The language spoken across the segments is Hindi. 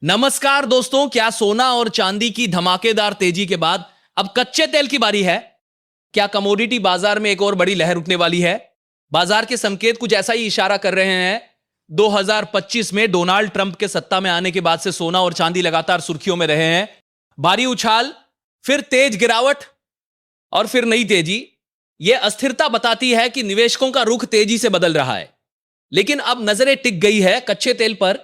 नमस्कार दोस्तों, क्या सोना और चांदी की धमाकेदार तेजी के बाद अब कच्चे तेल की बारी है? क्या कमोडिटी बाजार में एक और बड़ी लहर उठने वाली है? बाजार के संकेत कुछ ऐसा ही इशारा कर रहे हैं। 2025 में डोनाल्ड ट्रंप के सत्ता में आने के बाद से सोना और चांदी लगातार सुर्खियों में रहे हैं। भारी उछाल, फिर तेज गिरावट और फिर नई तेजी। यह अस्थिरता बताती है कि निवेशकों का रुख तेजी से बदल रहा है। लेकिन अब नजरें टिक गई है कच्चे तेल पर।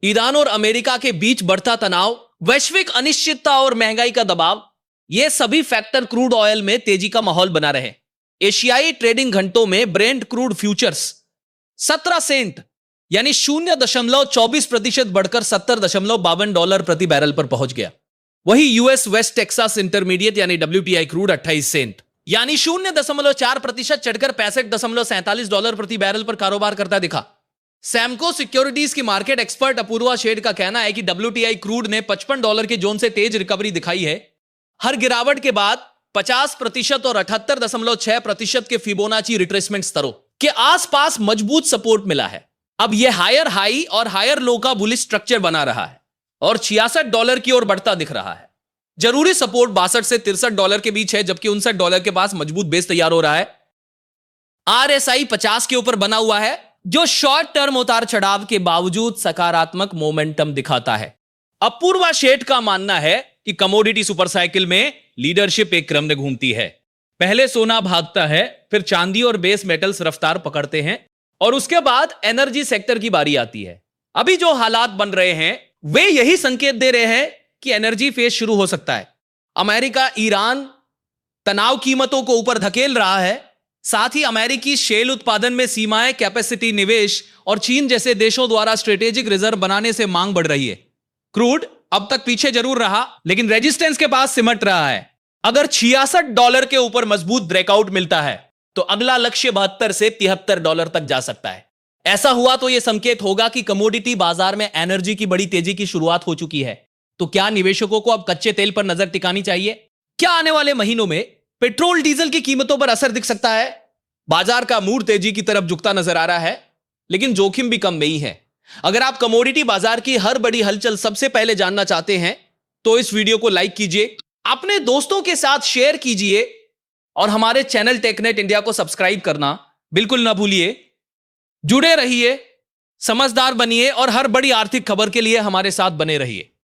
ईरान और अमेरिका के बीच बढ़ता तनाव, वैश्विक अनिश्चितता और महंगाई का दबाव, ये सभी फैक्टर क्रूड ऑयल में तेजी का माहौल बना रहे। एशियाई ट्रेडिंग घंटों में ब्रेंट क्रूड फ्यूचर्स 17 सेंट यानी 0.24% बढ़कर $70.52 प्रति बैरल पर पहुंच गया। वही यूएस वेस्ट टेक्सास इंटरमीडिएट यानी WTI क्रूड 28 सेंट यानी 0.4% चढ़कर $65.47 प्रति बैरल पर कारोबार करता दिखा। सैमको सिक्योरिटीज की मार्केट एक्सपर्ट अपूर्वा शेड का कहना है कि WTI क्रूड ने $55 के जोन से तेज रिकवरी दिखाई है। हर गिरावट के बाद 50% और 78.6% के फिबोनाची रिट्रेसमेंट स्तरों के आसपास मजबूत सपोर्ट मिला है। अब यह हायर हाई और हायर लो का बुलिश स्ट्रक्चर बना रहा है और $66 की ओर बढ़ता दिख रहा है। जरूरी सपोर्ट $62 से $63 के बीच है, जबकि $59 के पास मजबूत बेस तैयार हो रहा है। RSI 50 के ऊपर बना हुआ है, जो शॉर्ट टर्म उतार चढ़ाव के बावजूद सकारात्मक मोमेंटम दिखाता है। अपूर्वा शेठ का मानना है कि कमोडिटी सुपर साइकिल में लीडरशिप एक क्रम में घूमती है। पहले सोना भागता है, फिर चांदी और बेस मेटल्स रफ्तार पकड़ते हैं और उसके बाद एनर्जी सेक्टर की बारी आती है। अभी जो हालात बन रहे हैं वे यही संकेत दे रहे हैं कि एनर्जी फेज शुरू हो सकता है। अमेरिका ईरान तनाव कीमतों को ऊपर धकेल रहा है। साथ ही अमेरिकी शेल उत्पादन में सीमाएं, कैपेसिटी निवेश और चीन जैसे देशों द्वारा स्ट्रेटेजिक रिजर्व बनाने से मांग बढ़ रही है। क्रूड अब तक पीछे जरूर रहा, लेकिन रेजिस्टेंस के पास सिमट रहा है। अगर $66 के ऊपर मजबूत ब्रेकआउट मिलता है तो अगला लक्ष्य $72 से $73 तक जा सकता है। ऐसा हुआ तो यह संकेत होगा कि कमोडिटी बाजार में एनर्जी की बड़ी तेजी की शुरुआत हो चुकी है। तो क्या निवेशकों को अब कच्चे तेल पर नजर टिकानी चाहिए? क्या आने वाले महीनों में पेट्रोल डीजल की कीमतों पर असर दिख सकता है? बाजार का मूड तेजी की तरफ झुकता नजर आ रहा है, लेकिन जोखिम भी कम नहीं है। अगर आप कमोडिटी बाजार की हर बड़ी हलचल सबसे पहले जानना चाहते हैं तो इस वीडियो को लाइक कीजिए, अपने दोस्तों के साथ शेयर कीजिए और हमारे चैनल टेकनेट इंडिया को सब्सक्राइब करना बिल्कुल ना भूलिए। जुड़े रहिए, समझदार बनिए और हर बड़ी आर्थिक खबर के लिए हमारे साथ बने रहिए।